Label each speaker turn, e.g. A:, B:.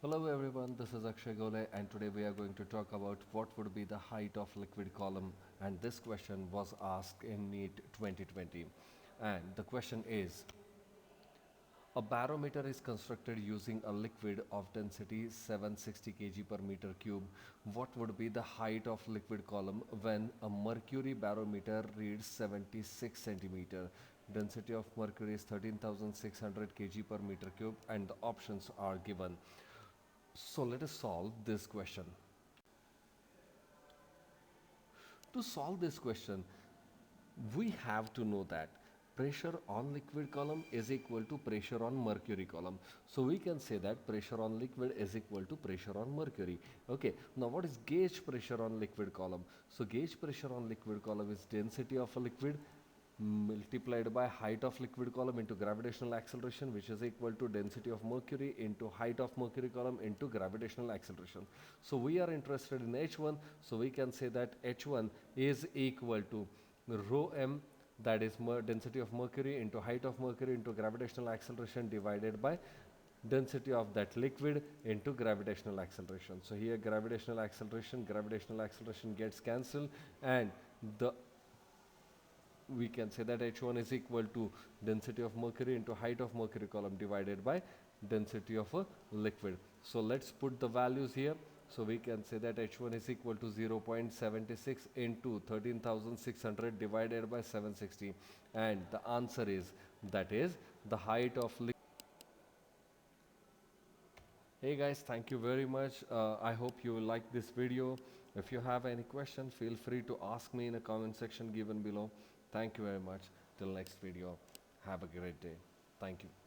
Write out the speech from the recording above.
A: Hello everyone, this is Akshay Gole and today we are going to talk about what would be the height of liquid column, and this question was asked in NEET 2020. And the question is, a barometer is constructed using a liquid of density 760 kg per meter cube. What would be the height of liquid column when a mercury barometer reads 76 centimeter? Density of mercury is 13,600 kg per meter cube and the options are given. So let us solve this question. To solve this question, we have to know that pressure on liquid column is equal to pressure on mercury column. So we can say that pressure on liquid is equal to pressure on mercury. Okay, now what is gauge pressure on liquid column? So gauge pressure on liquid column is density of a liquid multiplied by height of liquid column into gravitational acceleration, which is equal to density of mercury into height of mercury column into gravitational acceleration. So we are interested in H1, so we can say that H1 is equal to rho m, that is density of mercury into height of mercury into gravitational acceleration divided by density of that liquid into gravitational acceleration. So here gravitational acceleration gets cancelled, and the we can say that H1 is equal to density of mercury into height of mercury column divided by density of a liquid. So let's put the values here. So we can say that H1 is equal to 0.76 into 13,600 divided by 760, and the answer is, that is the height of liquid. Hey guys, thank you very much. I hope you like this video. If you have any question, feel free to ask me in the comment section given below. Thank you very much. Till next video. Have a great day. Thank you.